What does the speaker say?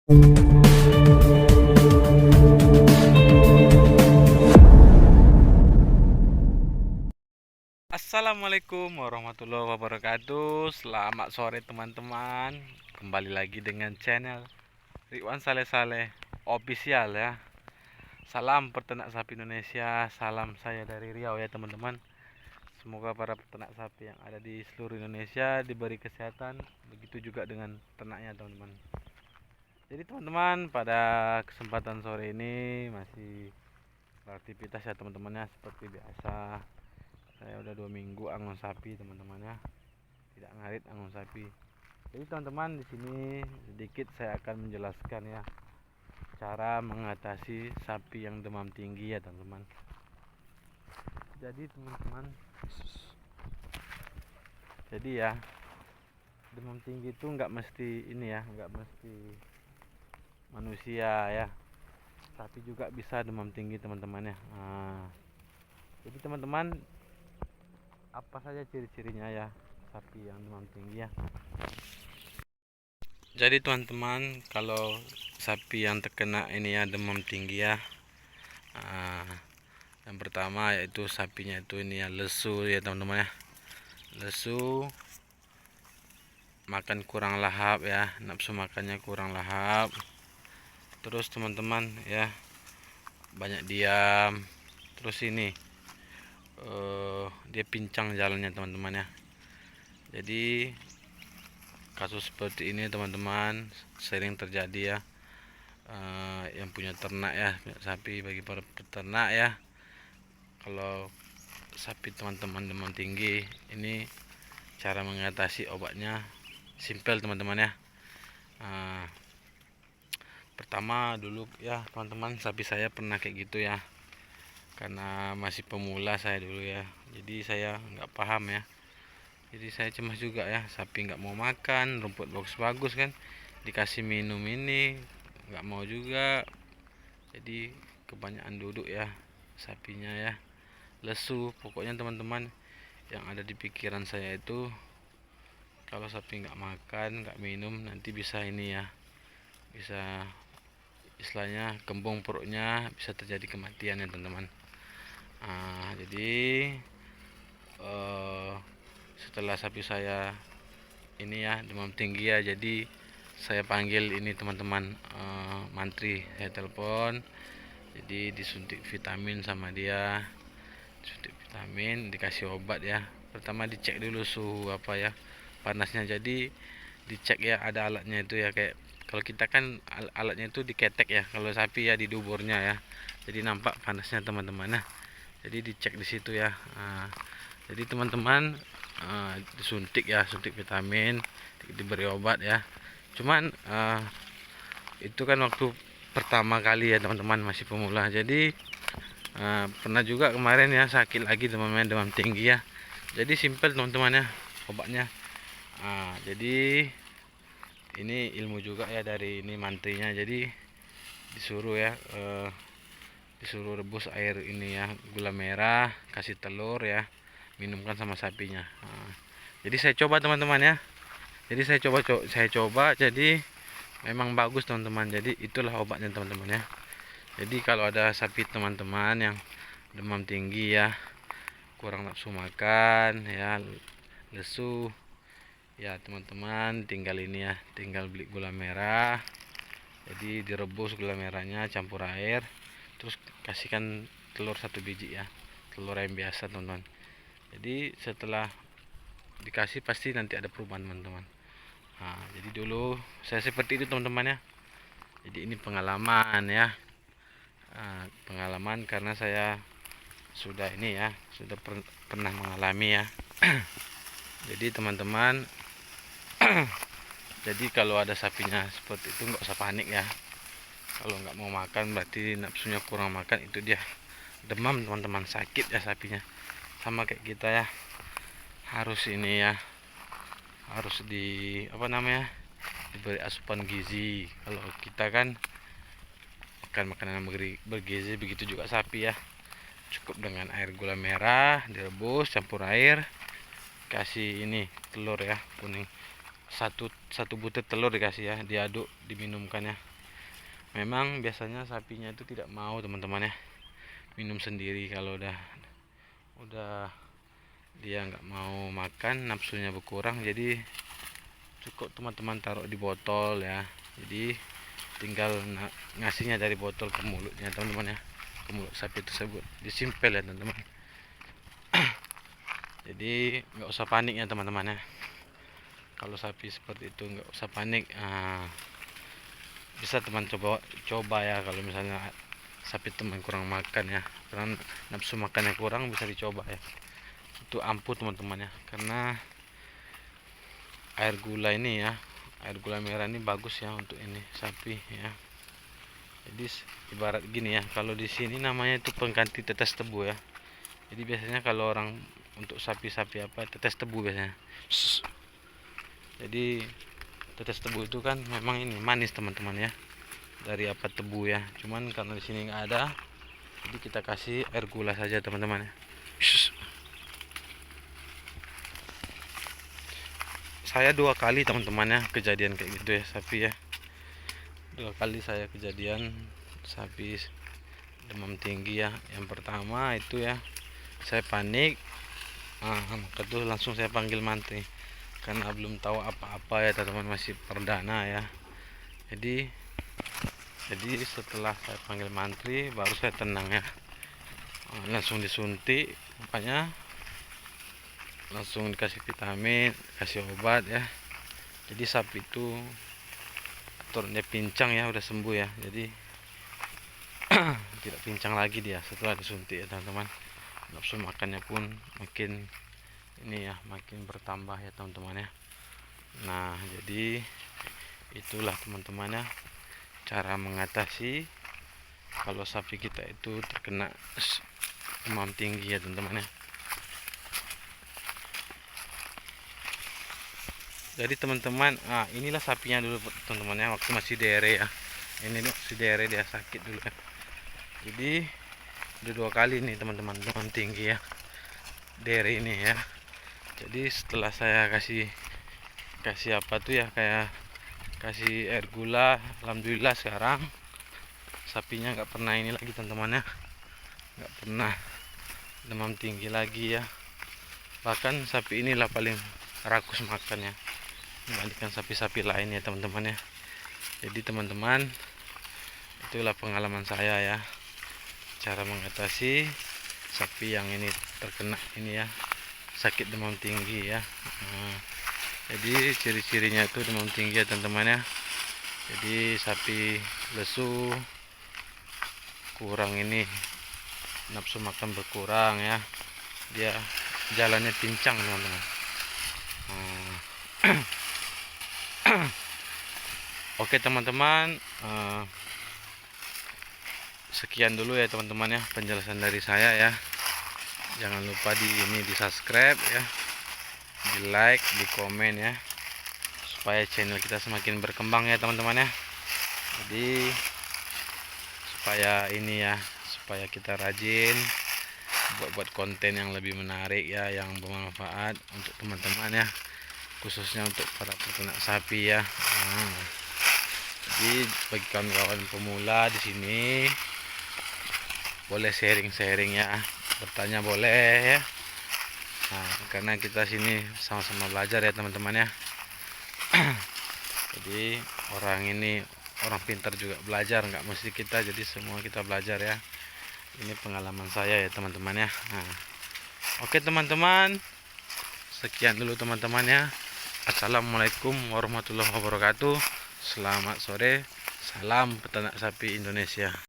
Assalamualaikum warahmatullahi wabarakatuh. Selamat sore teman-teman. Kembali lagi dengan channel Ridwan Saleh Saleh Official ya. Salam peternak sapi Indonesia. Salam saya dari Riau ya teman-teman. Semoga para peternak sapi yang ada di seluruh Indonesia diberi kesehatan. Begitu juga dengan ternaknya teman-teman. Jadi teman-teman, pada kesempatan sore ini masih beraktivitas ya teman-temannya seperti biasa. Saya udah 2 minggu angon sapi teman-teman ya, tidak ngarit angon sapi. Jadi teman-teman, di sini sedikit saya akan menjelaskan ya cara mengatasi sapi yang demam tinggi ya teman-teman. Jadi teman-teman, jadi ya, demam tinggi itu nggak mesti ini ya, nggak mesti manusia ya, sapi juga bisa demam tinggi teman-teman ya. Jadi teman-teman, apa saja ciri-cirinya ya sapi yang demam tinggi ya? Jadi teman-teman, kalau sapi yang terkena ini ya demam tinggi ya, yang pertama yaitu sapinya itu ini ya lesu ya teman-teman ya, lesu, makan kurang lahap ya, nafsu makannya kurang lahap. Terus teman-teman ya, banyak diam. Terus ini dia pincang jalannya teman-teman ya. Jadi kasus seperti ini teman-teman sering terjadi ya. Yang punya ternak ya, punya sapi, bagi para peternak ya, kalau sapi teman-teman demam tinggi ini, cara mengatasi obatnya simpel teman-teman ya. Pertama dulu ya teman-teman, sapi saya pernah kayak gitu ya, karena masih pemula saya dulu ya, jadi saya nggak paham ya. Jadi saya cemas juga ya, sapi nggak mau makan, rumput bagus-bagus kan, dikasih minum ini nggak mau juga. Jadi kebanyakan duduk ya sapinya ya, lesu. Pokoknya teman-teman, yang ada di pikiran saya itu, kalau sapi nggak makan nggak minum nanti bisa ini ya, bisa istilahnya kembung perutnya, bisa terjadi kematian ya teman-teman. Jadi setelah sapi saya ini ya demam tinggi ya, jadi saya panggil ini teman-teman, mantri, saya telepon. Jadi disuntik vitamin sama dia, disuntik vitamin, dikasih obat ya. Pertama dicek dulu suhu apa ya, panasnya. Jadi dicek ya, ada alatnya itu ya, kayak kalau kita kan alatnya itu diketek ya, kalau sapi ya di duburnya ya, jadi nampak panasnya teman-teman. Nah, jadi dicek di situ ya. Jadi teman-teman, disuntik ya, suntik vitamin, diberi obat ya. Cuman itu kan waktu pertama kali ya teman-teman, masih pemula. Jadi pernah juga kemarin ya sakit lagi teman-teman, demam tinggi ya. Jadi simpel teman-teman ya obatnya. Jadi ini ilmu juga ya dari ini mantrinya. Jadi disuruh ya, disuruh rebus air ini ya, gula merah, kasih telur ya, minumkan sama sapinya. Jadi saya coba teman-teman ya, jadi saya coba, jadi memang bagus teman-teman. Jadi itulah obatnya teman-teman ya. Jadi kalau ada sapi teman-teman yang demam tinggi ya, kurang nafsu makan ya, lesu ya teman-teman, tinggal ini ya, tinggal beli gula merah. Jadi direbus gula merahnya, campur air, terus kasihkan telur 1 biji ya, telur ayam biasa teman-teman. Jadi setelah dikasih pasti nanti ada perubahan teman-teman. Jadi dulu saya seperti itu teman-teman ya. Jadi ini pengalaman ya, pengalaman karena saya sudah ini ya, sudah pernah mengalami ya. Jadi teman-teman, jadi kalau ada sapinya seperti itu nggak usah panik ya. Kalau nggak mau makan berarti nafsunya kurang makan, itu dia demam teman-teman, sakit ya sapinya. Sama kayak kita ya, harus ini ya, harus di apa namanya, diberi asupan gizi. Kalau kita kan makan makanan bergizi, begitu juga sapi ya. Cukup dengan air gula merah, direbus, campur air, kasih ini telur ya, kuning, satu butir telur dikasih ya, diaduk, diminumkan ya. Memang biasanya sapinya itu tidak mau teman-teman ya minum sendiri. Kalau udah dia nggak mau makan, nafsunya berkurang, jadi cukup teman-teman taruh di botol ya. Jadi tinggal ngasihnya dari botol ke mulutnya teman-teman ya, ke mulut sapi tersebut, disimpel ya teman-teman. Jadi nggak usah panik ya teman-teman ya, kalau sapi seperti itu nggak usah panik. Bisa teman coba ya, kalau misalnya sapi teman kurang makan ya, karena nafsu makannya kurang, bisa dicoba ya. Itu ampuh teman-teman ya, karena air gula ini ya, air gula merah ini bagus ya untuk ini sapi ya. Jadi ibarat gini ya, kalau di sini namanya itu pengganti tetes tebu ya. Jadi biasanya kalau orang untuk sapi-sapi apa, tetes tebu biasanya. Jadi tetes tebu itu kan memang ini manis teman-teman ya, dari apa, tebu ya. Cuman karena di sini nggak ada, jadi kita kasih air gula saja teman-teman ya. Saya 2 kali teman-teman ya kejadian kayak gitu ya sapi ya. 2 kali saya kejadian sapi demam tinggi ya. Yang pertama itu ya, saya panik, maka tuh langsung saya panggil mantri, karena belum tahu apa-apa ya teman-teman, masih perdana ya. Jadi setelah saya panggil mantri baru saya tenang ya. Langsung disuntik, makanya langsung dikasih vitamin, kasih obat ya. Jadi sapi itu turunnya pincang ya, udah sembuh ya. Jadi tidak pincang lagi dia setelah disuntik ya teman-teman. Nafsu makannya pun makin ini ya, makin bertambah ya teman-teman ya. Nah, jadi itulah teman-teman ya, cara mengatasi kalau sapi kita itu terkena demam tinggi ya teman-teman ya. Jadi teman-teman, inilah sapinya dulu teman-teman ya, waktu masih dere ya. Ini masih dere, dia sakit dulu ya. Jadi udah 2 kali nih teman-teman demam tinggi ya, dere ini ya. Jadi setelah saya kasih apa tuh ya, kayak kasih air gula, alhamdulillah sekarang sapinya nggak pernah ini lagi teman-teman ya, nggak pernah demam tinggi lagi ya. Bahkan sapi inilah paling rakus makan ya dibandingkan sapi-sapi lain ya teman-teman ya. Jadi teman-teman, itulah pengalaman saya ya, cara mengatasi sapi yang ini terkena ini ya, sakit demam tinggi ya. Jadi ciri-cirinya itu demam tinggi ya teman-teman ya. Jadi sapi lesu, kurang ini, nafsu makan berkurang ya, dia jalannya pincang teman-teman. Oke teman-teman, sekian dulu ya teman-teman ya penjelasan dari saya ya. Jangan lupa di subscribe ya, di like, di komen ya, supaya channel kita semakin berkembang ya teman-teman ya. Jadi supaya ini ya, supaya kita rajin buat konten yang lebih menarik ya, yang bermanfaat untuk teman-teman ya, khususnya untuk para peternak sapi ya. Jadi bagi kawan-kawan pemula di sini boleh sharing-sharing ya, bertanya boleh ya. Karena kita sini sama-sama belajar ya teman-teman ya. Jadi orang pintar juga belajar, nggak mesti kita, jadi semua kita belajar ya. Ini pengalaman saya ya teman-teman ya. Oke teman-teman, sekian dulu teman-teman ya. Assalamualaikum warahmatullahi wabarakatuh. Selamat sore, salam peternak sapi Indonesia.